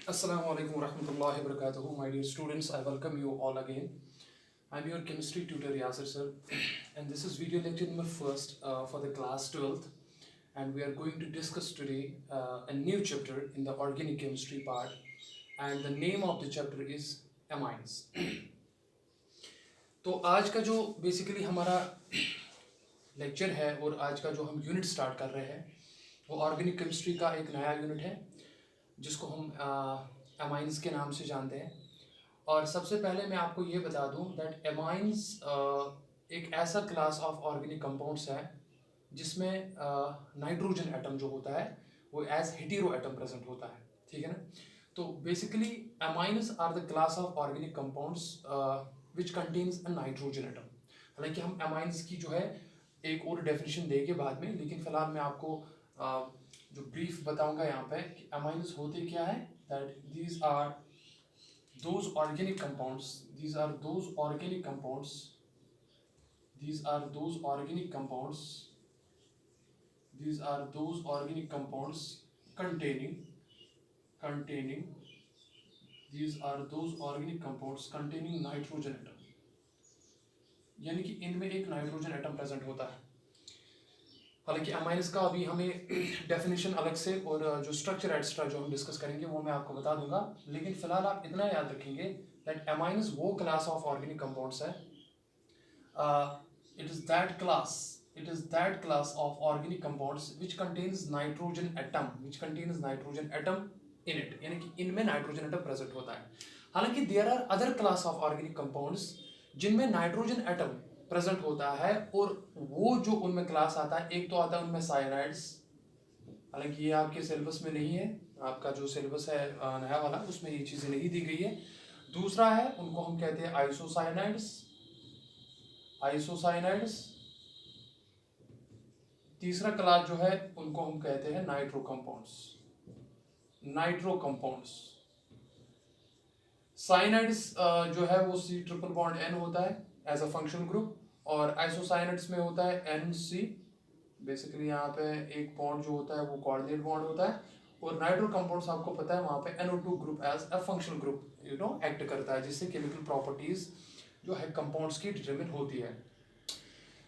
Assalamu alaikum warahmatullahi wabarakatuh. My dear students, I welcome you all again. I'm your chemistry tutor Yasir sir, and this is video lecture number first for the class 12th. And we are going to discuss today a new chapter in the organic chemistry part, and the name of the chapter is amines. तो आज का जो basically हमारा lecture है और आज का जो हम यूनिट स्टार्ट कर रहे हैं वो ऑर्गेनिक केमिस्ट्री का एक नया यूनिट है जिसको हम एमाइंस के नाम से जानते हैं। और सबसे पहले मैं आपको ये बता दूं दैट एमाइंस एक ऐसा क्लास ऑफ ऑर्गेनिक कंपाउंड्स है जिसमें नाइट्रोजन एटम जो होता है वो एज हेटेरो एटम प्रेजेंट होता है, ठीक है ना। तो basically amines are the class of organic compounds which contains a nitrogen atom. हालांकि हम एमाइंस की जो है एक और डेफिनेशन देंगे बाद में, लेकिन फिलहाल मैं आपको जो ब्रीफ बताऊंगा यहाँ पे कि अमाइन्स होते क्या है, that these are those organic compounds, these are those organic compounds these are those organic compounds these are those organic compounds containing these are those organic compounds containing nitrogen atom, यानी कि इनमें एक nitrogen atom present होता है। हालांकि amines का अभी हमें डेफिनेशन अलग से और जो स्ट्रक्चर एक्स्ट्रा जो हम डिस्कस करेंगे वो मैं आपको बता दूंगा, लेकिन फिलहाल आप इतना याद रखेंगे दैट अमाइन्स वो क्लास ऑफ ऑर्गेनिक कंपाउंड्स है, it is that class of organic compounds which contains nitrogen atom in it, यानी कि इनमें नाइट्रोजन एटम प्रेजेंट होता है। हालांकि there are other class of organic compounds जिनमें नाइट्रोजन एटम प्रेजेंट होता है, और वो जो उनमें क्लास आता है, एक तो आता है उनमें साइनाइड्स। हालांकि ये आपके सिलेबस में नहीं है, आपका जो सिलेबस है नया वाला उसमें ये चीज़ें नहीं दी गई है। दूसरा है उनको हम कहते हैं आइसोसाइनाइड्स। तीसरा क्लास जो है उनको हम कहते हैं नाइट्रो कंपाउंड्स। साइनाइड्स जो है वो C++ होता है एज अ फंक्शनल ग्रुप, और आइसोसाइनाइड्स में होता है NC। बेसिकली यहाँ पे एक बॉन्ड जो होता है वो कोऑर्डिनेट बॉन्ड होता है, और नाइट्रो कंपाउंड्स आपको पता है वहाँ पे NO2 group as a functional group act करता है, जिससे केमिकल प्रॉपर्टीज जो है कंपाउंड्स की डिटरमिन होती है।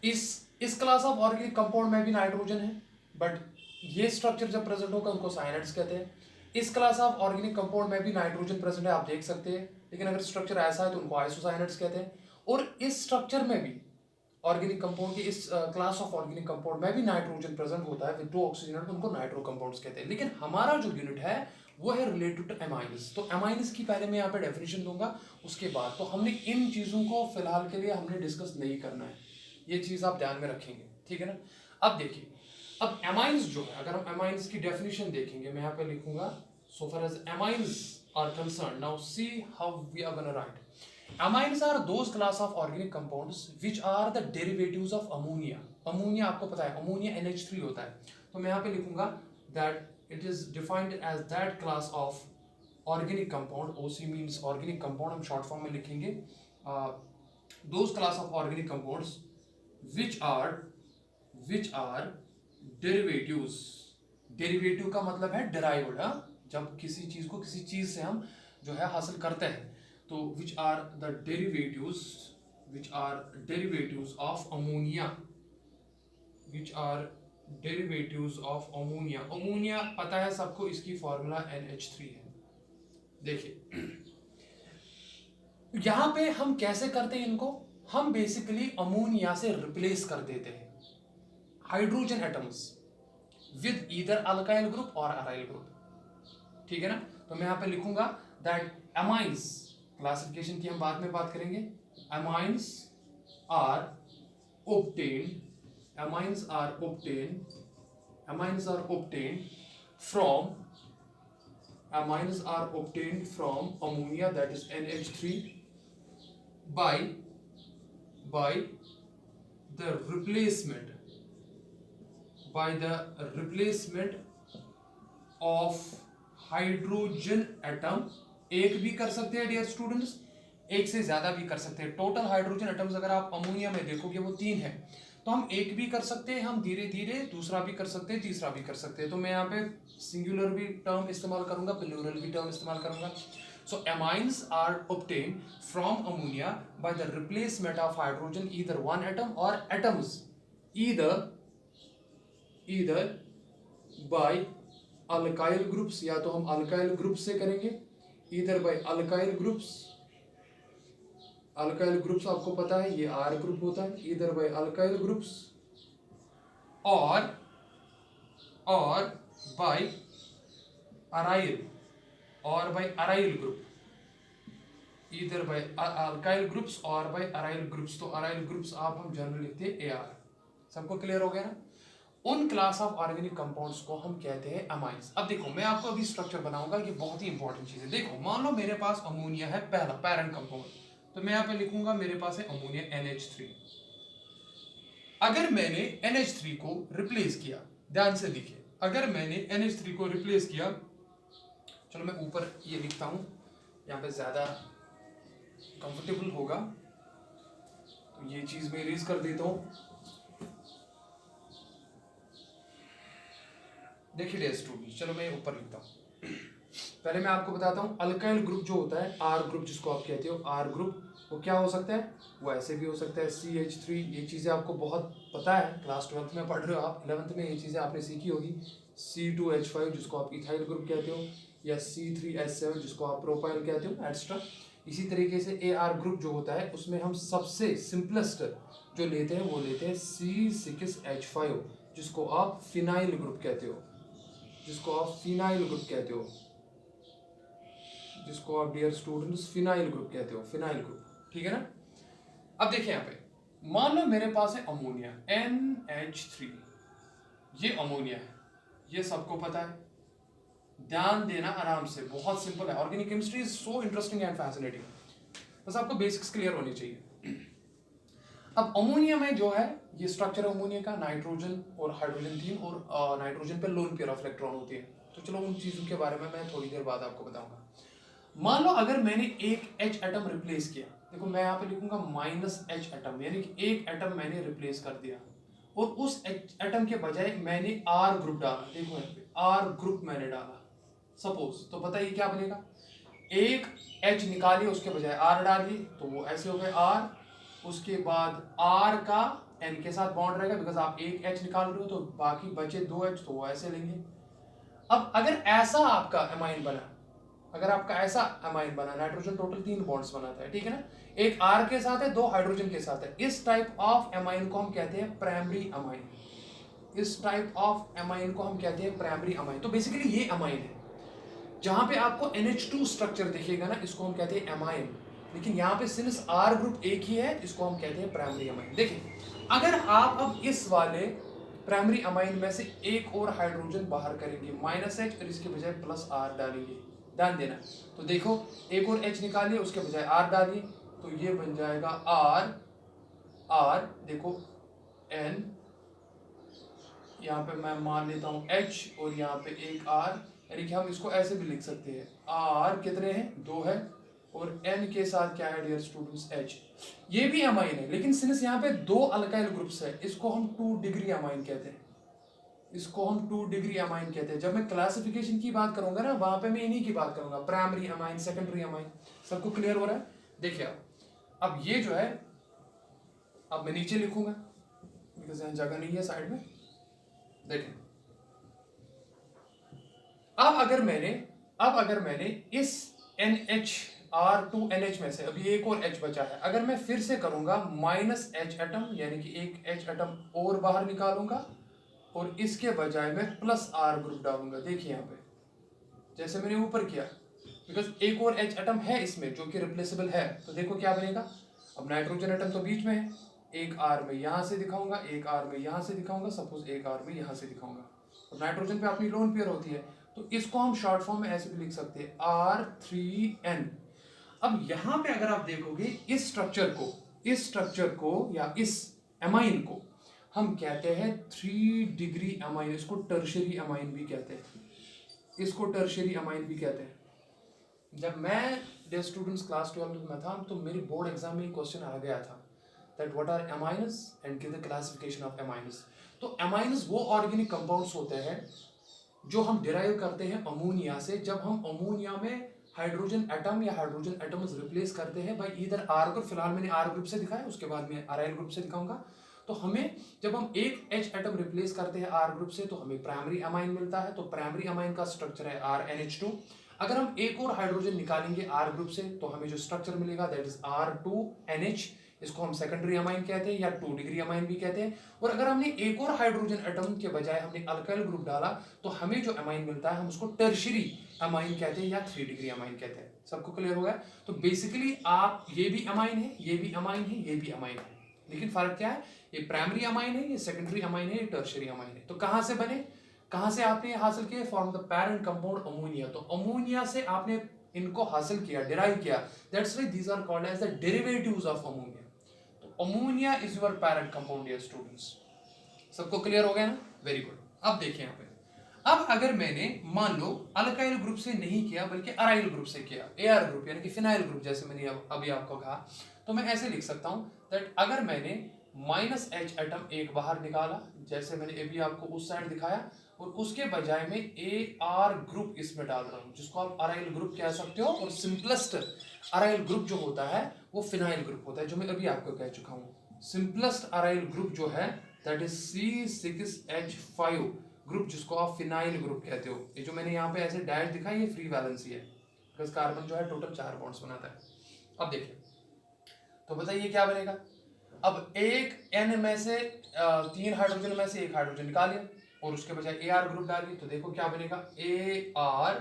इस क्लास ऑफ ऑर्गेनिक कंपाउंड में भी नाइट्रोजन है, बट ये स्ट्रक्चर जब प्रेजेंट होगा उनको साइनाइड्स कहते हैं। इस क्लास ऑफ ऑर्गेनिक कंपाउंड में भी नाइट्रोजन प्रेजेंट है, आप देख सकते हैं, लेकिन अगर स्ट्रक्चर ऐसा है तो उनको आइसोसाइनाइड्स कहते हैं। और इस स्ट्रक्चर में भी ऑर्गेनिक कंपाउंड की इस क्लास ऑफ ऑर्गेनिक कंपाउंड में भी नाइट्रोजन प्रेजेंट होता है विद 2 ऑक्सीजन, उनको नाइट्रो कंपाउंड्स कहते हैं। लेकिन हमारा जो यूनिट है वो है रिलेटेड टू एमाइन्स। तो एमाइन्स की पहले मैं यहाँ पे डेफिनेशन दूंगा, उसके बाद तो हमने इन चीज़ों को फिलहाल के लिए हमने डिस्कस नहीं करना है, ये चीज़ आप ध्यान में रखेंगे, ठीक है ना। अब देखिए, अब एमाइन्स जो है, अगर हम एमाइन्स की डेफिनेशन देखेंगे, मैं यहाँ पे लिखूंगा so far as amines are concerned. Now see how we are gonna write. Amines are those class of organic compounds which are the derivatives of ammonia. Ammonia आपको पता है ammonia NH3 होता है, तो मैं यहाँ पे लिखूंगा that it is defined as that class of organic compound. OC means organic compound, हम short form में लिखेंगे those class of organic compounds which are derivatives. Derivative का मतलब है डिराइव्ड, जब किसी चीज को किसी चीज से हम जो है हासिल करते हैं, तो which are derivatives of ammonia, ammonia पता है सबको, इसकी फॉर्मूला NH3 है। देखिए यहां पे हम कैसे करते हैं इनको, हम बेसिकली अमोनिया से रिप्लेस कर देते हैं hydrogen atoms with either alkyl group और अराइल ग्रुप, ठीक है ना। तो मैं यहां पे लिखूंगा दैट अमाइन्स, क्लासिफिकेशन की हम बाद में बात करेंगे, amines are obtained from ammonia, that is NH3, by the replacement of hydrogen atom. एक भी कर सकते हैं डियर स्टूडेंट्स, एक से ज्यादा भी कर सकते हैं। टोटल हाइड्रोजन एटम्स अगर आप अमोनिया में देखोगे वो 3 है, तो हम एक भी कर सकते हैं, हम धीरे धीरे दूसरा भी कर सकते हैं, तीसरा भी कर सकते हैं। तो मैं यहाँ पे सिंगुलर भी टर्म इस्तेमाल करूंगा, प्लूरल भी टर्म इस्तेमाल करूंगा। So amines are obtained from ammonia by the replacement of hydrogen either one atom or atoms either by alkyl groups, या तो हम alkyl groups से करेंगे, either by alkyl groups आपको पता है ये R ग्रुप होता है, either by alkyl groups or by aryl group, either by alkyl groups or by aryl groups। तो aryl groups आप हम जनरल लिखते हैं AR। सबको क्लियर हो गया ना? उन क्लास ऑफ ऑर्गेनिक कंपाउंड्स को हम कहते हैं अमाइंस। अब देखो मैं आपको अभी स्ट्रक्चर बनाऊंगा, ये बहुत ही इंपॉर्टेंट चीज है। देखो मान लो मेरे पास अमोनिया है, पहला पैरेंट कंपाउंड, तो मैं यहाँ पे लिखूंगा मेरे पास है अमोनिया NH3। अगर मैंने NH3 को रिप्लेस किया, ध्यान से देखिए, अगर मैंने NH3 को रिप्लेस किया, चलो मैं ऊपर ये लिखता हूं, यहाँ पे ज्यादा कंफर्टेबल होगा, तो ये चीज मैं इरेज कर देता हूं। देखिए डियर स्टूडेंट्स, चलो मैं ऊपर लिखता हूँ। पहले मैं आपको बताता हूँ अल्काइल ग्रुप जो होता है, आर ग्रुप जिसको आप कहते हो, आर ग्रुप वो क्या हो सकता है, वो ऐसे भी हो सकता है CH3। ये चीज़ें आपको बहुत पता है, क्लास 12th में पढ़ रहे हो आप, 11th में ये चीज़ें आपने सीखी होगी। C2H5 जिसको आप इथाइल ग्रुप कहते हो, या C3H7 जिसको आप प्रोपाइल कहते हो, एक्स्ट्रा। इसी तरीके से AR ग्रुप जो होता है उसमें हम सबसे सिंपलेस्ट जो लेते हैं वो लेते हैं C6H5 जिसको आप फिनाइल ग्रुप कहते हो, जिसको आप फिनाइल ग्रुप कहते हो, जिसको आप डियर स्टूडेंट्स फिनाइल ग्रुप कहते हो, फिनाइल ग्रुप, ठीक है ना? अब देखिए यहाँ पे मान लो मेरे पास है अमोनिया NH3, ये अमोनिया है, ये सबको पता है। ध्यान देना आराम से, बहुत सिंपल है। Organic chemistry is so interesting and fascinating, बस आपको बेसिक्स क्लियर होनी चाहिए। अब अमोनिया में जो है ये स्ट्रक्चर है अमोनिया का, नाइट्रोजन और हाइड्रोजन 3 और नाइट्रोजन पे लोन पेयर ऑफ इलेक्ट्रॉन होती है। तो चलो उन चीजों के बारे में मैं थोड़ी देर बाद आपको बताऊंगा। मान लो अगर मैंने एक H एटम रिप्लेस किया, देखो मैं यहाँ पे लिखूंगा -H एटम, यानी कि एक एटम मैंने रिप्लेस कर दिया और उस एटम के बजाय मैंने R ग्रुप डाला। देखो यहाँ पे R ग्रुप मैंने डाला सपोज, तो बताइए क्या बनेगा। एक H निकालिए उसके बजाय R डालिए, तो वो ऐसे हो गए R, उसके बाद R का N के साथ बॉन्ड रहेगा, बिकॉज आप एक H निकाल रहे हो तो बाकी बचे 2 H, तो वो ऐसे लेंगे। अब अगर ऐसा आपका अमाइन बना, अगर आपका ऐसा अमाइन बना, नाइट्रोजन टोटल 3 बॉन्ड्स बनाता है, ठीक है ना, एक R के साथ है, 2 हाइड्रोजन के साथ है, इस टाइप ऑफ अमाइन को हम कहते हैं प्राइमरी अमाइन। इस टाइप ऑफ अमाइन को हम कहते हैं प्राइमरी अमाइन। तो बेसिकली ये अमाइन है, जहां पे आपको NH2 स्ट्रक्चर दिखेगा ना, इसको हम कहते हैं अमाइन। लेकिन यहाँ पे सिंस R ग्रुप एक ही है, इसको हम कहते हैं प्राइमरी अमाइन। देखिए अगर आप अब इस वाले प्राइमरी अमाइन में से एक और हाइड्रोजन बाहर करेंगे -H और इसके बजाय +R डालेंगे, ध्यान देना, तो देखो एक और H निकालिए उसके बजाय R डालिए, तो ये बन जाएगा R, देखो N, यहाँ पे मैं मान लेता हूँ H और यहाँ पे एक R, यानी कि हम इसको ऐसे भी लिख सकते हैं R कितने हैं, 2 है, और N के साथ क्या है डियर स्टूडेंट्स, H। ये भी अमाइन है, लेकिन सिंस यहाँ पे 2 अल्काइल ग्रुप्स है, इसको हम 2 डिग्री अमाइन कहते हैं, इसको हम 2 डिग्री अमाइन कहते हैं। जब मैं क्लासिफिकेशन की बात करूंगा ना, वहां पे मैं इन्हीं की बात करूंगा, प्राइमरी अमाइन, सेकेंडरी अमाइन। सबको क्लियर हो रहा है? देखिए अब ये जो है, अब मैं नीचे लिखूंगा बिकॉज यहाँ जगह नहीं है साइड में। देखें अब अगर मैंने इस NHR2NH में से अभी एक और H बचा है, अगर मैं फिर से करूंगा -H एटम, यानी कि एक H एटम और बाहर निकालूंगा और इसके बजाय मैं +R ग्रुप डालूंगा। देखिए यहाँ पे जैसे मैंने ऊपर किया, बिकॉज एक और H एटम है इसमें जो कि रिप्लेसेबल है, तो देखो क्या बनेगा। अब नाइट्रोजन एटम तो बीच में है, एक R में यहाँ से दिखाऊंगा, एक R में यहाँ से दिखाऊंगा, सपोज एक R में यहाँ से दिखाऊंगा। तो नाइट्रोजन पे अपनी लोन पेयर होती है, तो इसको हम शॉर्ट फॉर्म में ऐसे भी लिख सकते हैं R3N। अब यहाँ पे अगर आप देखोगे इस स्ट्रक्चर को या इस अमाइन को हम कहते हैं 3 डिग्री अमाइन, इसको टर्शियरी अमाइन भी कहते हैं, इसको टर्शियरी अमाइन भी कहते हैं। जब मैं डियर स्टूडेंट्स क्लास 12 में था तो मेरी बोर्ड एग्जाम में क्वेश्चन आ गया था, that what are amines and give the classification of amines. तो एमाइनस वो ऑर्गेनिक कंपाउंड्स होते हैं जो हम डिराइव करते हैं अमोनिया से, जब हम अमोनिया में हाइड्रोजन एटम या हाइड्रोजन एटम्स रिप्लेस करते हैं बाय ईदर आर ग्रुप। फिलहाल मैंने आर ग्रुप से दिखाया, उसके बाद मैं अराइल ग्रुप से दिखाऊंगा। तो हमें जब हम एक H एटम रिप्लेस करते हैं आर ग्रुप से तो हमें प्राइमरी अमाइन मिलता है। तो प्राइमरी अमाइन का स्ट्रक्चर है RNH2। अगर हम एक और हाइड्रोजन निकालेंगे आर ग्रुप से तो हमें जो स्ट्रक्चर मिलेगा दैट इज R2NH। इसको हम सेकेंडरी अमाइन कहते हैं या 2 डिग्री अमाइन भी कहते हैं। और अगर हमने एक और हाइड्रोजन एटम के बजाय हमने अल्काइल ग्रुप डाला तो हमें जो अमाइन मिलता है हम उसको टर्शियरी अमाइन कहते हैं या 3 डिग्री अमाइन कहते हैं। सबको क्लियर हो गया? तो बेसिकली आप ये भी अमाइन है, ये भी अमाइन है, ये भी अमाइन है, लेकिन फर्क क्या है? ये प्राइमरी अमाइन है, ये सेकेंडरी अमाइन है, ये टर्शियरी अमाइन है। तो कहां से बने, कहां से आपने हासिल किए? From the parent compound ammonia. तो अमोनिया से आपने इनको हासिल किया, डिराइव किया, that's why these are called as the derivatives of ammonia. तो ammonia is your parent compound dear students. सबको क्लियर हो गया ना? Very good. अब देखिए यहाँ पे, अब अगर मैंने मान लो अल्काइल ग्रुप से नहीं किया बल्कि अराइल ग्रुप से किया, AR ग्रुप यानी कि फिनाइल ग्रुप, जैसे मैंने अभी आपको कहा, तो मैं ऐसे लिख सकता हूं दैट अगर मैंने -H एटम एक बाहर निकाला, जैसे मैंने अभी आपको उस साइड दिखाया, और उसके बजाय में AR ग्रुप इसमें डाल रहा हूं जिसको आप अराइल ग्रुप कह सकते हो। और सिंपलेस्ट अराइल ग्रुप जो होता है वो फिनाइल ग्रुप होता है, जो मैं अभी आपको कह चुका हूं। सिंपलेस्ट अराइल ग्रुप जो है दैट इज C6H5 ग्रुप, जिसको आप फिनाइल ग्रुप कहते हो। ये जो मैंने यहाँ पे ऐसे डैश दिखा ये फ्री वैलेंसी है, बिकॉज कार्बन जो है टोटल 4 बॉन्ड्स बनाता है। अब देखिए, तो बताइए क्या बनेगा? अब एक N में से 3 हाइड्रोजन में से एक हाइड्रोजन निकालिए और उसके बजाय AR ग्रुप डालिए, तो देखो क्या बनेगा? AR,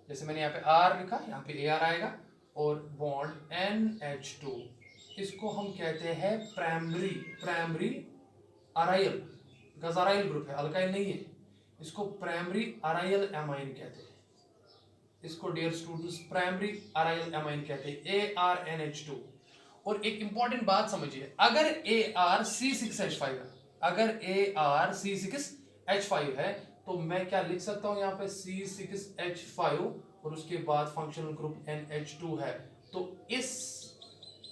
जैसे मैंने यहाँ पे R लिखा, यहाँ पे AR आएगा, और बॉन्ड NH2, इसको हम कहते हैं primary aryl, because aryl group है, अल्काइल नहीं है। इसको प्राइमरी अराइल एमाइन कहते हैं, इसको dear students primary aryl amine कहते हैं, ARNH2। और एक इंपॉर्टेंट बात समझिए, अगर AR C6H5 है, अगर AR C6H5 है, तो मैं क्या लिख सकता हूं यहाँ पे? C6H5 और उसके बाद फंक्शनल ग्रुप NH2 है। तो इस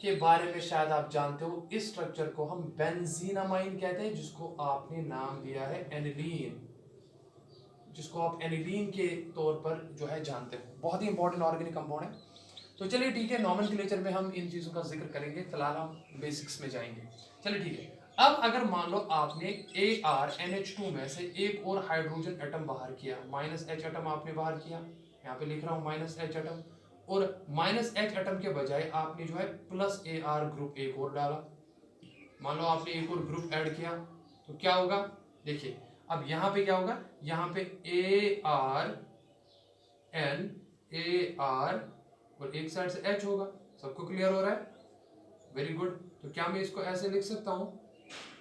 के बारे में शायद आप जानते हो, इस स्ट्रक्चर को हम बेंजीन अमाइन कहते हैं, जिसको आपने नाम दिया है एनिलीन, जिसको आप एनिलीन के तौर पर जो है जानते हो। बहुत ही इंपॉर्टेंट ऑर्गेनिक कंपाउंड है। तो चलिए ठीक है, नॉमेनक्लेचर में हम इन चीज़ों का जिक्र करेंगे, फिलहाल हम बेसिक्स में जाएंगे। चलिए ठीक है। अब अगर मान लो आपने ARNH2 में से एक और हाइड्रोजन एटम बाहर किया, -H एटम आपने बाहर किया, यहाँ पे लिख रहा हूँ -H एटम, और -H एटम के बजाय आपने जो है +AR ग्रुप एक और डाला। मान लो आपने एक और ग्रुप ऐड किया, तो क्या होगा? देखिए, अब यहाँ पे क्या होगा? यहाँ पे ARN AR और एक साइड से H होगा। सबको क्लियर हो रहा है? Very good. तो क्या मैं इसको ऐसे लिख सकता हूँ?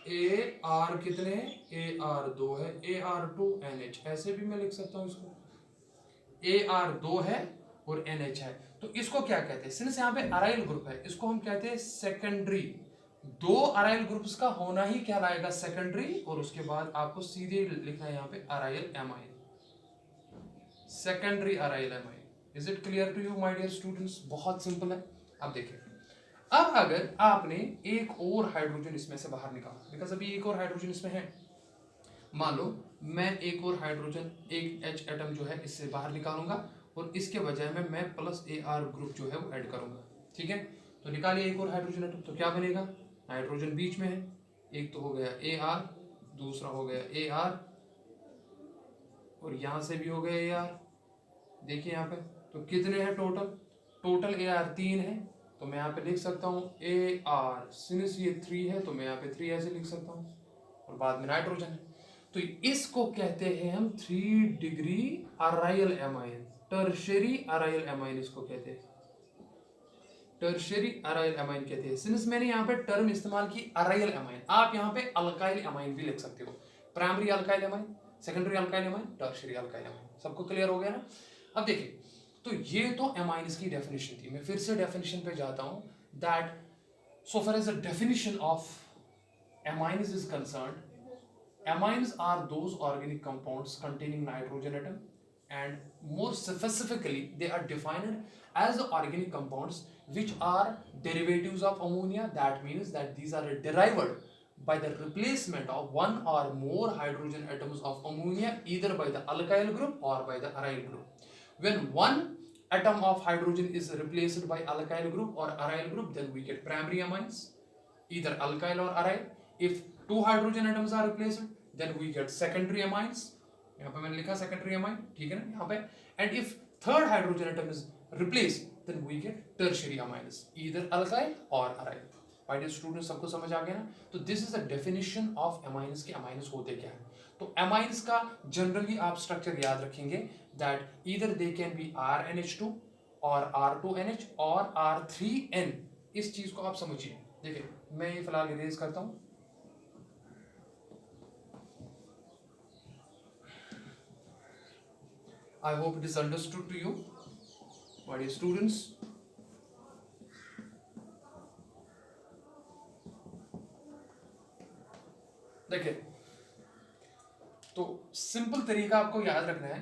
AR कितने हैं? AR 2 है, AR2NH, ऐसे भी मैं लिख सकता हूँ इसको। AR 2 है और NH है, तो इसको क्या कहते हैं? सिंस यहाँ पे अराइल ग्रुप है, इसको हम कहते हैं सेकेंडरी। दो अराइल ग्रुप्स का होना ही कहलाएगा सेकेंडरी, और उसके बाद आपको सीधे लिखना है यहाँ पे aryl amine, secondary aryl amine. Is it clear to you my dear students? बहुत सिंपल है। अब देखिए, अब अगर आपने एक और हाइड्रोजन इसमें से बाहर निकाला, बिकॉज अभी एक और हाइड्रोजन इसमें है, मान लो मैं एक और हाइड्रोजन, एक H एटम जो है इससे बाहर निकालूंगा, और इसके बजाय में मैं +AR ग्रुप जो है वो ऐड करूंगा। ठीक है, तो निकालिए एक और हाइड्रोजन एटम, तो क्या बनेगा? हाइड्रोजन बीच में है, एक तो हो गया AR, दूसरा हो गया AR, और यहां से भी हो गया AR। देखिए यहाँ पे, तो कितने हैं टोटल AR 3 है, तो मैं यहाँ पे लिख सकता हूँ AR, सिंस ये 3 है तो मैं यहाँ पे 3 ऐसे लिख सकता हूँ, और बाद में नाइट्रोजन है। तो इसको कहते हैं हम 3 degree aryl amine, tertiary aryl amine इसको कहते हैं, टर्शियरी अराइल एमाइन कहते हैं। सिंस मैंने यहाँ पे टर्म इस्तेमाल की अराइल एमाइन, आप यहाँ पे अल्काइल एमाइन भी लिख सकते हो, primary alkyl amine, secondary alkyl amine, tertiary alkyl amine. सबको क्लियर हो गया ना? अब देखिए, तो ये तो एमाइन्स की डेफिनेशन थी। मैं फिर से डेफिनेशन पे जाता हूं, that so far as the definition of amines is concerned, amines are those organic compounds containing nitrogen atom and more specifically they are defined as the organic compounds which are derivatives of ammonia. That means that these are derived by the replacement of one or more hydrogen atoms of ammonia either by the alkyl group or by the aryl group. When one atom of hydrogen is replaced by alkyl group or aryl group, then we get primary amines, either alkyl or aryl. If two hydrogen atoms are replaced, then we get secondary amines. यहाँ पे मैंने लिखा secondary amine, ठीक है ना यहाँ पे. And if third hydrogen atom is replaced, then we get tertiary amines, either alkyl or aryl. My dear students, सबको समझ आ गया ना? तो this is the definition of amines के amines होते क्या है. तो amines का generally आप structure याद रखेंगे that either they can be RNH2 और R2NH और R3N. इस चीज को आप समझिए. देखिए मैं ये फिलहाल इरेज करता हूं. I hope it is understood to you, my dear students. देखिए तो सिंपल तरीका आपको याद रखना है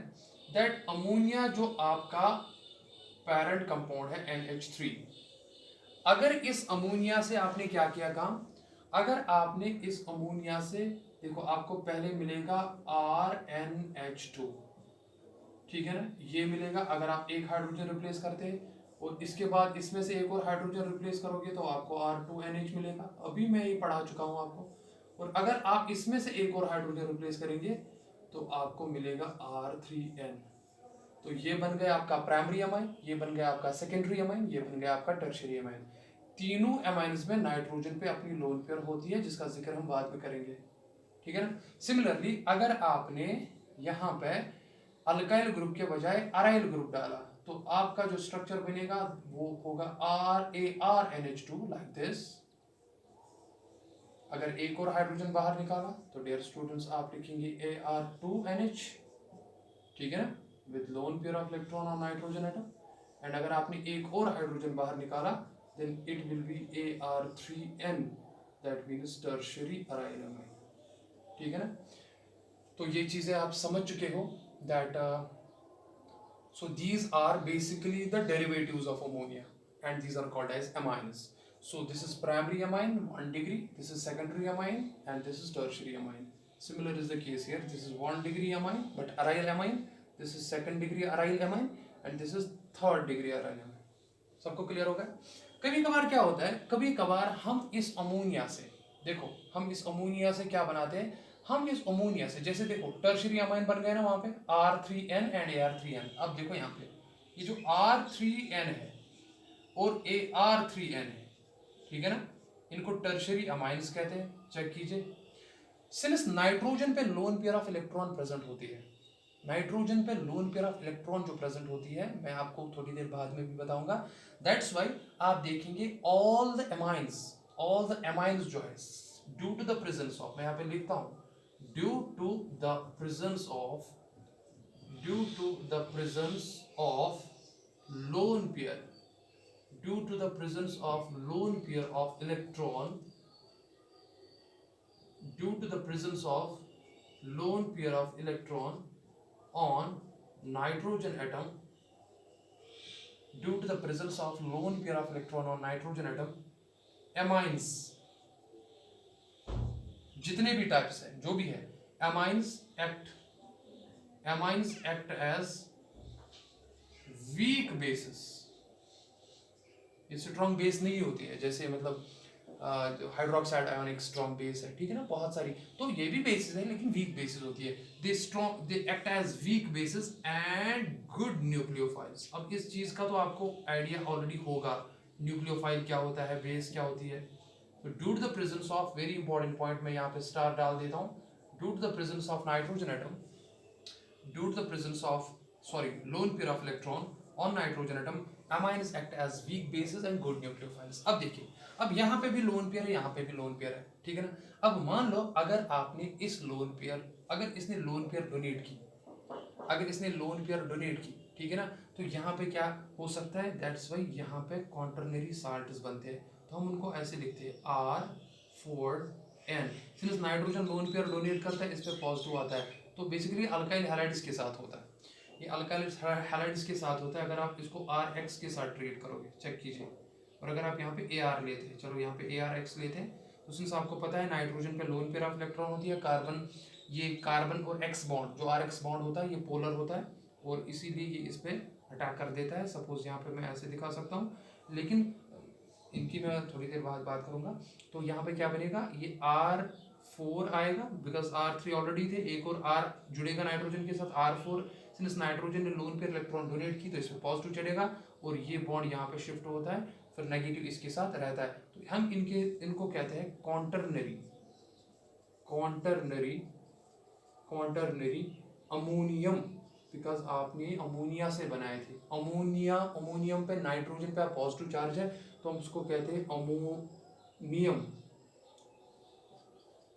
दैट अमोनिया जो आपका पैरेंट कंपाउंड है NH3, अगर इस अमोनिया से आपने क्या किया काम, अगर आपने इस अमोनिया से देखो आपको पहले मिलेगा RNH2, ठीक है ना, ये मिलेगा. अगर आप एक हाइड्रोजन रिप्लेस करते हैं और इसके बाद इसमें से एक और हाइड्रोजन रिप्लेस करोगे तो आपको R2NH मिलेगा. अभी मैं ये पढ़ा चुका हूँ आपको. और अगर आप इसमें से एक और हाइड्रोजन रिप्लेस करेंगे तो आपको मिलेगा R3N. तो ये बन गया आपका प्राइमरी अमाइन, ये बन गया आपका सेकेंडरी अमाइन, ये बन गया आपका टर्शियरी अमाइन. तीनों अमाइंस में नाइट्रोजन पे अपनी लोन पेयर होती है जिसका जिक्र हम बाद में करेंगे, ठीक है ना. सिमिलरली अगर आपने यहाँ पे अल्काइल ग्रुप के बजाय अराइल ग्रुप डाला तो आपका जो स्ट्रक्चर बनेगा वो होगा RaRNH2 लाइक दिस. अगर एक और हाइड्रोजन बाहर निकाला तो डियर स्टूडेंट्स आप लिखेंगे Ar2NH, ठीक है ना, with lone pair of electron on nitrogen atom. And अगर आपने एक और हाइड्रोजन बाहर निकाला then it will be Ar3N, that means tertiary aryl amine, ठीक है ना. तो ये चीजें आप समझ चुके हो that so these are basically the derivatives of ammonia and these are called as amines. So this is primary amine 1 degree, this is secondary amine and this is tertiary amine. Similar is the case here. This is 1 degree amine but aryl amine, this is 2nd degree aryl amine and this is 3rd degree aryl amine. सबको clear होगा. कभी कभार क्या होता है, कभी कभार हम इस अमोनिया से, देखो हम इस अमोनिया से क्या बनाते हैं, हम इस अमोनिया से जैसे देखो टर्शियरी अमाइन बन गए ना वहां पे R3N एंड Ar3N. अब देखो यहाँ पे ये जो R3N है और Ar3N है, ठीक है ना, इनको टर्शियरी अमाइंस कहते हैं. चेक कीजिए. सिंस नाइट्रोजन पे loan pair of electron present होती है, नाइट्रोजन पे लोन पेयर ऑफ इलेक्ट्रॉन जो प्रेजेंट होती है मैं आपको थोड़ी देर बाद में भी बताऊंगा. दैट्स वाई आप देखेंगे ऑल द अमाइंस जो है due to the presence of, मैं यहाँ पे लिखता हूँ, due to the presence of lone pair, due to the presence of lone pair of electron, due to the presence of lone pair of electron on nitrogen atom, due to the presence of lone pair of electron on nitrogen atom, amines जितने भी types है जो भी है, amines act as weak bases. ये strong base नहीं होती है, जैसे मतलब हाइड्रोक्साइड आयोनिक स्ट्रॉन्ग बेस है, ठीक है ना, बहुत सारी. तो ये भी बेसिस है लेकिन वीक बेसिस होती है. They act as weak bases and good nucleophiles. अब इस चीज का तो आपको आइडिया ऑलरेडी होगा, न्यूक्लियोफाइल क्या होता है, बेस क्या होती है. तो due to the presence of, very important point मैं यहाँ पे स्टार डाल देता हूँ, due to the presence of nitrogen atom, due to the presence of lone pair of electron on nitrogen atom, amines act as weak bases and good nucleophiles. अब देखिए, अब यहाँ पे भी लोन पेयर है, यहाँ पे भी लोन पेयर है, ठीक है ना. अब मान लो अगर आपने इस लोन पेयर, अगर इसने लोन पेयर डोनेट की, अगर इसने लोन पेयर डोनेट की, ठीक है ना, तो यहाँ पे क्या हो सकता है, दैट्स वाई यहाँ पे क्वार्टरनरी साल्ट्स बनते हैं. तो हम उनको ऐसे लिखते हैं R4N. Since nitrogen lone pair donate करता है, इस पे पॉजिटिव आता है, तो बेसिकली अल्काइल हैलाइड्स के साथ होता है. ये अल्काइल हैलाइड्स के साथ होता है। अगर आप इसको RX के साथ ट्रीट करोगे, चेक कीजिए, और अगर आप यहाँ पे AR लेते हैं, चलो यहाँ पे ARX लेते हैं, तो उसमें आपको पता है नाइट्रोजन पे लोन पेयर ऑफ इलेक्ट्रॉन होती है, कार्बन, ये कार्बन और X बॉन्ड जो RX बॉन्ड होता है ये पोलर होता है, और इसीलिए ये इस पर अटैक कर देता है। सपोज यहाँ पे मैं ऐसे दिखा सकता हूँ, लेकिन इनकी मैं थोड़ी देर बाद बात करूंगा। तो यहाँ पे क्या बनेगा, ये R4 आएगा, बिकॉज R3 ऑलरेडी थे, एक और R जुड़ेगा नाइट्रोजन के साथ, R4, सिंस नाइट्रोजन ने लोन पेयर इलेक्ट्रॉन डोनेट की तो इसमें पॉजिटिव चढ़ेगा, और ये बॉन्ड यहाँ पे शिफ्ट होता है, फिर नेगेटिव इसके साथ रहता है। तो हम इनको कहते हैं क्वांटरनरी क्वांटरनरी अमोनियम, बिकॉज आपने अमोनिया से बनाए थे। अमोनियम पे नाइट्रोजन पे पॉजिटिव चार्ज है, तो हम उसको कहते हैं अमोनियम,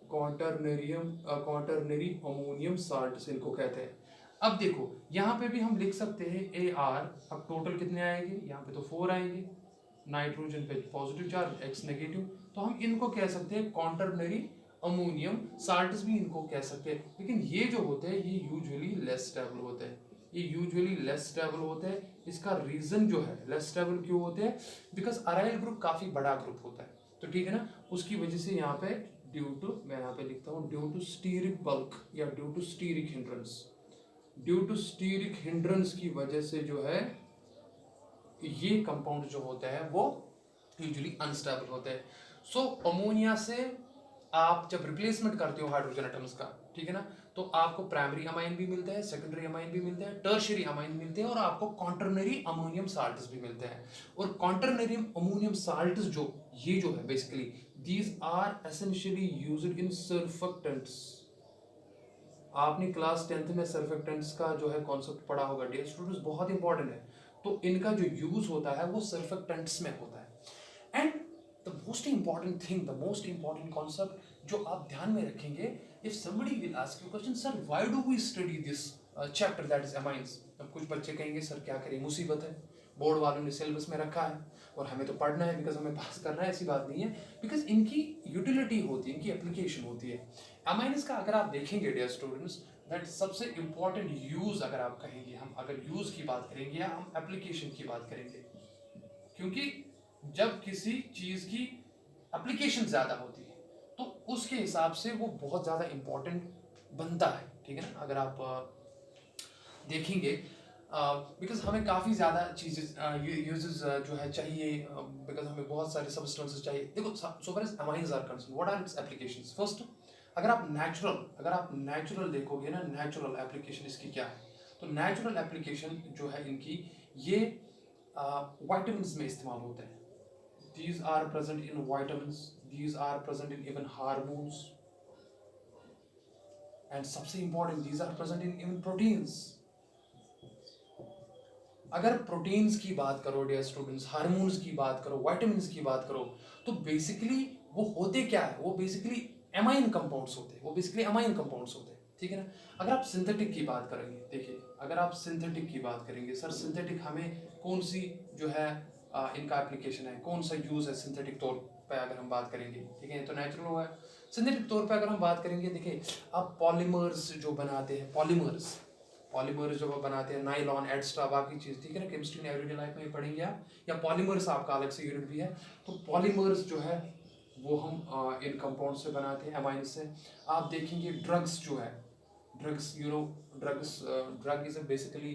क्वांटरनरी अमोनियम साल्ट इनको कहते हैं। अब देखो यहाँ पे भी हम लिख सकते हैं AR, अब टोटल कितने आएंगे, यहाँ पे तो 4 आएंगे, नाइट्रोजन पे पॉजिटिव चार्ज, X नेगेटिव, तो हम इनको कह सकते हैं क्वांटरनरी अमोनियम साल्ट्स भी इनको कह सकते हैं। लेकिन ये जो होते हैं ये यूजुअली लेस स्टेबल होते हैं, इसका रीजन जो है लेस स्टेबल क्यों होते हैं, बिकॉज अराइल ग्रुप काफी बड़ा ग्रुप होता है, तो ठीक है ना, उसकी वजह से यहाँ पे ड्यू टू, मैं यहाँ पे लिखता हूँ ड्यू टू स्टीरिक बल्क या ड्यू टू स्टीरिक हिंड्रेंस की वजह से जो है ये कंपाउंड जो होता है वो यूजुअली अनस्टेबल होते हैं। सो अमोनिया से आप जब रिप्लेसमेंट करते हो हाइड्रोजन एटम्स का, ठीक है ना, तो आपको प्राइमरी अमाइन भी मिलता है, सेकेंडरी अमाइन भी मिलते हैं, टर्शियरी अमाइन मिलते हैं, और आपको क्वांटरनरी अमोनियम साल्ट्स भी मिलते हैं। और क्वांटरनरी अमोनियम साल्ट्स जो ये जो है basically these are essentially used in surfactants. आपने क्लास 10th में सर्फेक्टेंट्स का जो है कॉन्सेप्ट पढ़ा होगा डियर स्टूडेंट्स, बहुत इंपॉर्टेंट है। तो इनका जो यूज होता है वो सर्फेक्टेंट्स में होता है। And the most important concept जो आप ध्यान में रखेंगे, if somebody will ask you question, sir why do we study this chapter that is amines. अब कुछ बच्चे कहेंगे सर क्या करें, मुसीबत है, बोर्ड वालों ने सिलेबस में रखा है और हमें तो पढ़ना है बिकॉज हमें पास करना है। ऐसी बात नहीं है, बिकॉज इनकी यूटिलिटी होती है, इनकी एप्लीकेशन होती है। अमाइंस का अगर आप देखेंगे डियर स्टूडेंट्स, दैट सबसे इंपॉर्टेंट यूज अगर आप कहेंगे, हम अगर यूज की बात करेंगे या हम एप्लीकेशन की बात करेंगे, क्योंकि जब किसी चीज की एप्लीकेशन ज्यादा होती है तो उसके हिसाब से वो बहुत ज्यादा इंपॉर्टेंट बनता है, ठीक है ना। अगर आप देखेंगे बिकॉज हमें काफ़ी ज़्यादा चीज़ें यूजेस जो है चाहिए, बिकॉज हमें बहुत सारे सब्सटेंसेस चाहिए। देखो so far as amines are concern, what are its applications. First, अगर आप नेचुरल देखोगे ना, नेचुरल एप्लीकेशन इसकी क्या है, तो नेचुरल एप्लीकेशन जो है इनकी ये विटामिन्स में इस्तेमाल होते हैं। These are present in vitamins, these are present in even hormones, and सबसे important these are present in even proteins. अगर प्रोटीन्स की बात करो डियर स्टूडेंट्स, हार्मोन्स की बात करो, विटामिन्स की बात करो, तो बेसिकली वो होते क्या है, वो बेसिकली एमाइन कंपाउंड्स होते हैं, ठीक है ना। अगर आप सिंथेटिक की बात करेंगे, देखिए अगर आप सिंथेटिक की बात करेंगे, सर सिंथेटिक हमें कौन सी जो है इनका एप्लीकेशन है, कौन सा यूज है सिंथेटिक तौर पे अगर हम बात करेंगे, ठीक है, तो नेचुरल हुआ है। सिंथेटिक तौर पे अगर हम बात करेंगे, देखिए आप पॉलीमर्स जो बनाते हैं, पॉलीमर्स जो बनाते हैं, नाइलॉन एक्स्ट्रा बाकी चीज़, ठीक है ना, केमिस्ट्री में एवरीडे लाइफ में पढ़ेंगे आप, या पॉलीमर्स आपका अलग से यूनिट भी है। तो पॉलीमर्स जो है वो हम इन कंपाउंड से बनाते हैं, अमाइन से। आप देखेंगे ड्रग्स जो है, drugs you know drug is basically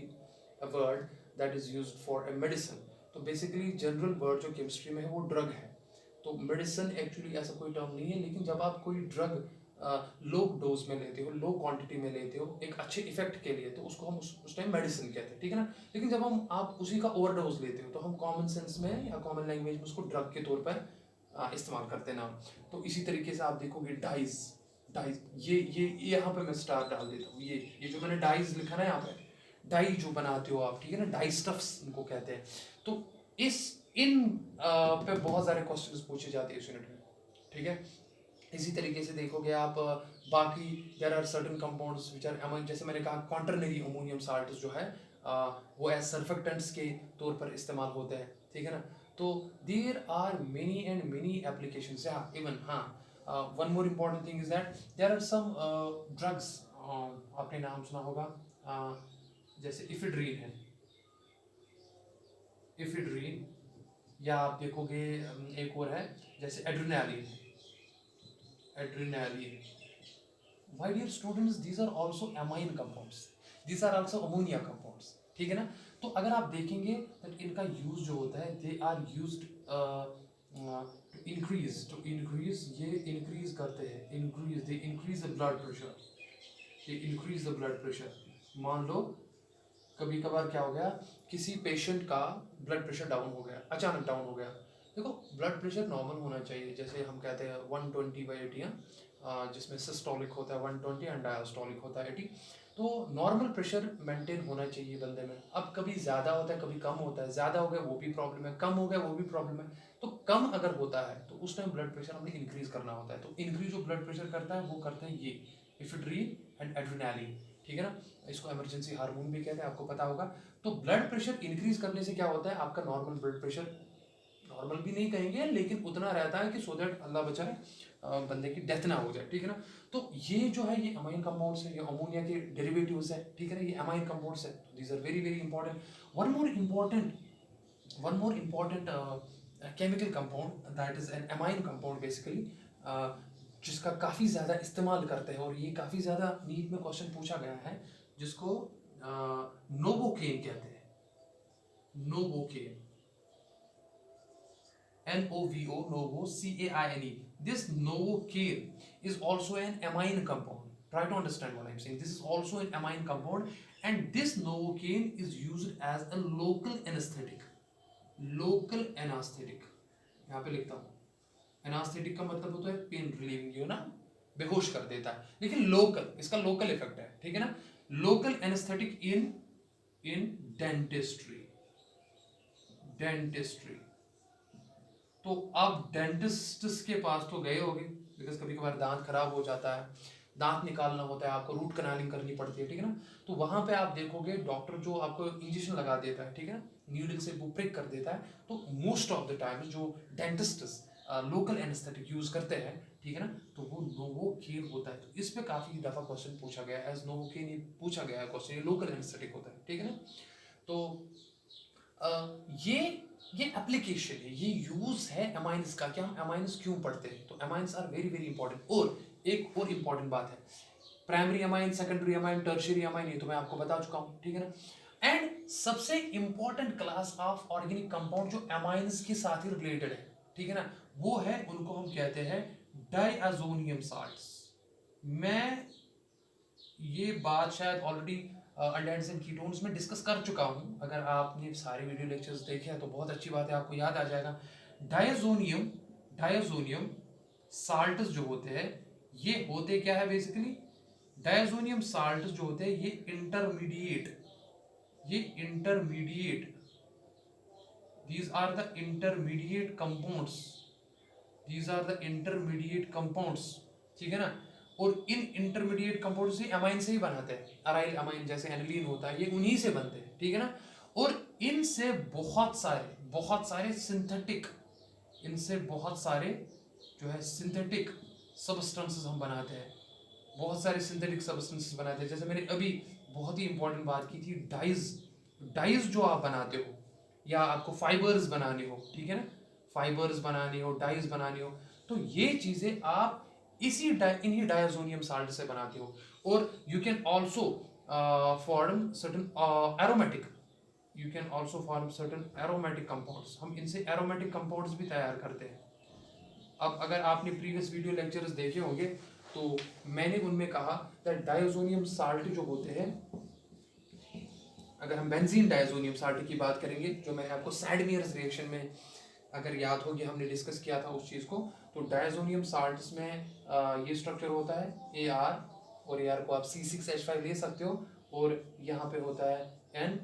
a word that is used for a medicine. तो बेसिकली जनरल वर्ड जो केमिस्ट्री में है वो ड्रग है। तो मेडिसिन एक्चुअली ऐसा कोई टर्म नहीं है, लेकिन जब आप कोई ड्रग लो डोज में लेते हो, लो क्वांटिटी में लेते हो एक अच्छे इफेक्ट के लिए, तो उसको हम उस टाइम मेडिसिन कहते हैं, ठीक है ना। लेकिन जब आप उसी का ओवरडोज लेते हो तो हम कॉमन सेंस में या कॉमन लैंग्वेज में उसको ड्रग के तौर पर इस्तेमाल करते हैं नाम। तो इसी तरीके से आप देखोगे डाइज, ये यहाँ पे मैं स्टार डाल देता हूँ, ये जो मैंने डाइज लिखा ना यहाँ पे, डाई जो बनाते हो आप, ठीक है ना, डाई स्टफ्स इनको कहते हैं। तो इन पे बहुत सारे क्वेश्चंस पूछे जाते हैं इस यूनिट में, ठीक है। इसी तरीके से देखोगे आप बाकी there are certain compounds which are amine, जैसे मैंने कहा क्वांटरनरी अमोनियम साल्ट्स जो है वो एज सर्फेक्टेंट्स के तौर पर इस्तेमाल होते हैं, ठीक है ना। तो there are many and many applications, या even one more important thing is that there are some drugs, आपने नाम सुना होगा जैसे इफिड्रीन है, इफिड्रीन, या आप देखोगे एक और है जैसे adrenaline, adrenaline. My dear students, these are also amine compounds. These are also ammonia compounds. ठीक है ना? तो अगर आप देखेंगे तो इनका यूज जो होता है, they are used to increase, ये increase करते हैं, they increase the blood pressure, they increase the blood pressure. मान लो कभी कभार क्या हो गया, किसी पेशेंट का ब्लड प्रेशर डाउन हो गया, अचानक डाउन हो गया। देखो ब्लड प्रेशर नॉर्मल होना चाहिए, जैसे हम कहते हैं 120/80, जिसमें सिस्टोलिक होता है 120 एंड डायस्टोलिक होता है 80। तो नॉर्मल प्रेशर मेंटेन होना चाहिए बंदे में। अब कभी ज़्यादा होता है, कभी कम होता है, ज़्यादा हो गया वो भी प्रॉब्लम है, कम हो गया वो भी प्रॉब्लम है। तो कम अगर होता है तो उस टाइम ब्लड प्रेशर हमें इंक्रीज करना होता है। तो इंक्रीज जो ब्लड प्रेशर करता है वो करते हैं ये इफिड्रीन एंड एड्रेनालिन, ठीक है ना? इसको इमरजेंसी हार्मोन भी कहते हैं, आपको पता होगा। तो ब्लड प्रेशर इंक्रीज करने से क्या होता है, आपका नॉर्मल ब्लड प्रेशर, नॉर्मल भी नहीं कहेंगे लेकिन उतना रहता है कि सो दैट अल्लाह बचाए बंदे की डेथ ना हो जाए, ठीक है ना? तो ये जो है ये अमाइन कंपाउंड्स है, ये अमोनिया के डेरिवेटिव्स है, ठीक है ना? ये अमाइन कंपाउंड्स है, these are very very important. One more important chemical compound that is an amine compound basically, जिसका काफ़ी ज़्यादा इस्तेमाल करते हैं और ये काफ़ी ज़्यादा नीट में क्वेश्चन पूछा गया है, जिसको नोवोकेन कहते हैं, novocaine, NOVO, Novo, CAINE. This novocaine is also an amine compound. Try to understand what I'm saying. This is also an amine compound, and this novocaine is used as a local anesthetic. Local anesthetic. यहाँ पे लिखता हूँ, anaesthetic का मतलब होता है pain relieving, जो ना बेहोश कर देता है, लेकिन लोकल, इसका लोकल इफेक्ट है, ठीक है ना? लोकल एनेस्थेटिक इन डेंटिस्ट्री, डेंटिस्ट्री। तो आप डेंटिस्ट के पास तो गए होगे, बिकॉज कभी कभार दांत खराब हो जाता है, दांत निकालना होता है, आपको रूट कनालिंग करनी पड़ती है, ठीक है ना? तो वहां पे आप देखोगे डॉक्टर जो आपको इंजेक्शन लगा देता है, ठीक है ना, नीडल से वो प्रिक कर देता है। तो मोस्ट ऑफ द टाइम जो डेंटिस्ट लोकल एनेस्थेटिक यूज करते हैं, ठीक है ना, तो वो नोवोकेन होता है। तो इस पे काफी दफा क्वेश्चन पूछा गया है, एज नोवोकेन ये पूछा गया है क्वेश्चन, ये लोकल एनेस्थेटिक होता है, ठीक है ना? तो ये एप्लीकेशन है, ये यूज है अमाइंस का, कि हम अमाइंस क्यों पढ़ते हैं। तो amines are very very important. और एक और इंपॉर्टेंट बात है, primary amine, secondary amine, tertiary amine, ये तो मैं आपको बता चुका हूँ, ठीक है ना? एंड सबसे important class of organic compound जो अमाइंस के साथ ही रिलेटेड है, ठीक है ना, वो है, उनको हम कहते हैं डायazonium साल्ट्स। मैं ये बात शायद ऑलरेडी अल्डेहाइड्स एंड कीटोन्स में डिस्कस कर चुका हूँ। अगर आपने सारे वीडियो लेक्चर्स देखे हैं तो बहुत अच्छी बात है, आपको याद आ जाएगा। डायazonium, डायazonium साल्ट्स जो होते हैं, ये होते क्या है बेसिकली, डायazonium साल्ट्स जो होते हैं ये intermediate, these are the intermediate compounds, these are the intermediate compounds, ठीक है ना? और इन इंटरमीडिएट कंपाउंड से अमाइन से ही बनाते हैं, अराइल अमाइन जैसे एनिलीन होता है, ये उन्हीं से बनते हैं, ठीक है ना? और इनसे बहुत सारे सिंथेटिक, इनसे बहुत सारे जो है सिंथेटिक सब्सटेंसेस हम बनाते हैं, बहुत सारे सिंथेटिक सब्सटेंसेस बनाते हैं। जैसे मैंने अभी बहुत ही इंपॉर्टेंट बात की थी, डाइज जो आप बनाते हो, या आपको फाइबर्स बनाने हो, ठीक है ना, फाइबर्स बनाने हो, डाइज बनाने हो, तो ये चीजें आप इन्हीं डायazonium साल्ट से बनाते हो। और you can also form certain aromatic compounds, हम इनसे एरोमेटिक कंपाउंड्स भी तैयार करते हैं। अब अगर आपने प्रीवियस वीडियो लेक्चर्स देखे होंगे तो मैंने उनमें कहा दैट डायazonium साल्ट जो होते हैं, अगर हम बेंजीन डायazonium साल्ट की बात करेंगे, जो मैंने आपको सैडमियर्स रिएक्शन में, अगर याद होगी, हमने डिस्कस किया था उस चीज़ को। तो डायazonium साल्ट्स में ये स्ट्रक्चर होता है AR, और AR को आप C6H5 ले सकते हो, और यहाँ पे होता है N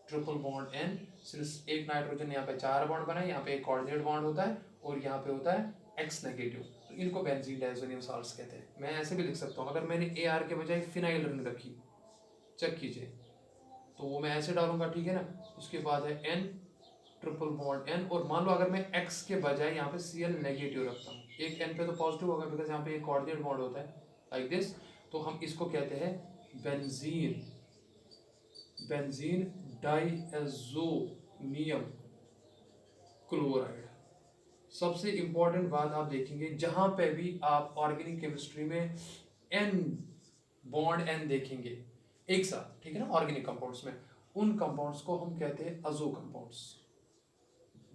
triple bond N, since एक नाइट्रोजन यहाँ पे 4 बॉन्ड बना है, यहाँ पे एक कोऑर्डिनेट बॉन्ड होता है, और यहाँ पे होता है X नेगेटिव। तो इनको बेंजीन डायazonium साल्ट्स कहते हैं। मैं ऐसे भी लिख सकता हूँ, अगर मैंने AR के बजाय फिनाइल रिंग रखी, चेक कीजिए, तो वो मैं ऐसे डालूंगा, ठीक है ना? उसके बाद है N ट्रिपल बॉन्ड N, और मान लो अगर मैं X के बजाय यहाँ पे Cl नेगेटिव रखता हूँ, एक N पे तो पॉजिटिव होगा बिकॉज यहाँ पे एक कोऑर्डिनेट बॉन्ड होता है लाइक दिस, तो हम इसको कहते हैं बेंजीन बेंजीन डाइएज़ोनियम क्लोराइड। सबसे इंपॉर्टेंट बात आप देखेंगे, जहां पे भी आप ऑर्गेनिक केमिस्ट्री में एन बॉन्ड एन देखेंगे एक साथ, ठीक है ना, ऑर्गेनिक कंपाउंड्स में, उन कंपाउंड्स को हम कहते हैं azo compounds.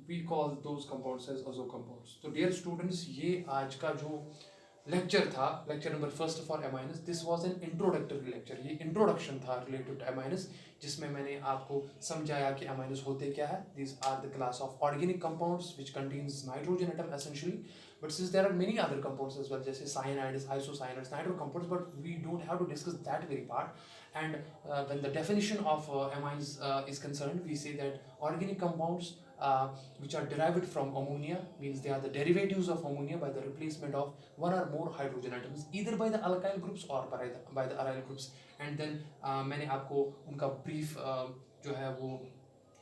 We call those compounds as azo compounds. तो डियर स्टूडेंट्स, ये आज का जो लेक्चर था, lecture number first for amines, this was an introductory lecture. ये इंट्रोडक्शन था रिलेटेड टू एमाइनस, जिसमें मैंने आपको समझाया कि एमाइनस होते क्या है। This are the class of organic compounds which contains nitrogen atom essentially, but since there are many other compounds as well, जैसे cyanides, isocyanates, nitro compounds, but we don't have to discuss that very part. And when the definition of amines is concerned, we say that organic compounds which are derived from ammonia, means they are the derivatives of ammonia by the replacement of one or more hydrogen atoms, either by the alkyl groups or by the aryl groups. And then मैंने आपको उनका brief जो है वो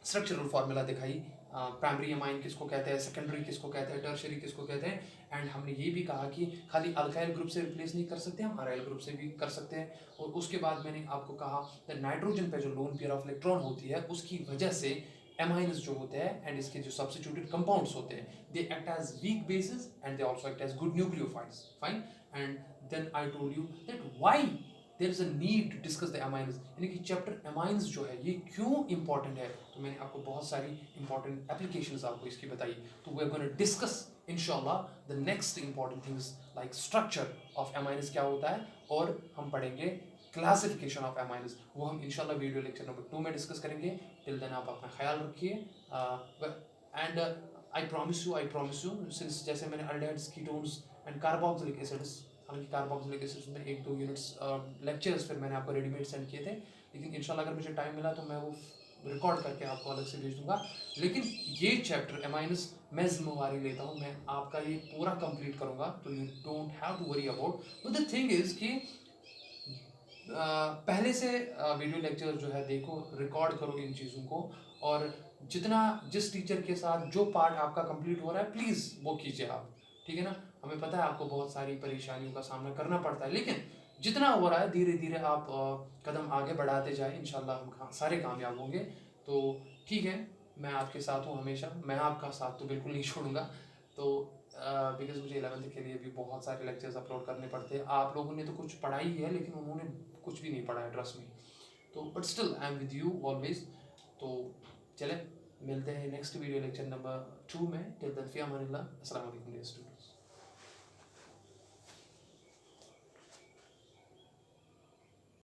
structural formula दिखाई, primary amine किसको कहते हैं, सेकेंडरी किसको कहते हैं, टर्शरी किसको कहते हैं। एंड हमने ये भी कहा कि खाली अल्काइल ग्रुप से रिप्लेस नहीं कर सकते, हम अराइल ग्रुप से भी कर सकते हैं। और उसके बाद मैंने आपको कहा नाइट्रोजन पे जो लोन पेयर ऑफ इलेक्ट्रॉन होती है, उसकी वजह से एमाइन्स जो होते हैं एंड इसके जो सब्स्टिट्यूटेड कंपाउंड्स होते हैं, they act as weak bases and they also act as good nucleophiles. Fine. And then I told you that why there is a need to discuss the amines, यानी कि chapter amines जो है ये क्यों important है। तो मैंने आपको बहुत सारी इंपॉर्टेंट एप्लीकेशंस आपको इसकी बताई। तो वी आर गोना डिस्कस इंशाल्लाह the next important things like structure of amines क्या होता है, और हम पढ़ेंगे क्लासिफिकेशन ऑफ एमाइन्स, वो हम इंशाल्लाह वीडियो लेक्चर नंबर 2 में डिस्कस करेंगे। टिल देन आप अपना ख्याल रखिए। And I promise you, since जैसे मैंने अल्डेहाइड्स, कीटोन्स एंड कार्बोक्सिलिक एसिड्स, हालांकि कार्बोक्सिलिक एसिड्स में 1-2 यूनिट्स लेक्चर्स फिर मैंने आपको रेडीमेड सेंड किए थे, लेकिन इंशाल्लाह अगर मुझे टाइम मिला तो मैं वो रिकॉर्ड करके आपको अलग से भेज दूंगा। लेकिन ये चैप्टर एमाइनस मैं जिम्मेवारी लेता हूँ, मैं आपका ये पूरा कंप्लीट करूँगा, तो you don't have to worry about. But the thing is कि पहले से वीडियो लेक्चर जो है देखो, रिकॉर्ड करो इन चीज़ों को, और जितना जिस टीचर के साथ जो पार्ट आपका कंप्लीट हो रहा है प्लीज़ वो कीजिए आप, ठीक है ना। हमें पता है आपको बहुत सारी परेशानियों का सामना करना पड़ता है, लेकिन जितना हो रहा है धीरे धीरे आप कदम आगे बढ़ाते जाए, इंशाल्लाह हम सारे कामयाब होंगे। तो ठीक है, मैं आपके साथ हूँ हमेशा, मैं आपका साथ तो बिल्कुल नहीं छोड़ूंगा। तो बिकॉज मुझे 11th के लिए भी बहुत सारे लेक्चर्स अपलोड करने पड़ते हैं। आप लोगों ने तो कुछ पढ़ा ही है, लेकिन उन्होंने कुछ भी नहीं पढ़ा है, ट्रस्ट में। तो but still I am with you always. तो चले मिलते हैं नेक्स्ट वीडियो लेक्चर नंबर 2 में। टिल देन फी अमानिल्लाह, अस्सलाम वालेकुम डियर स्टूडेंट्स।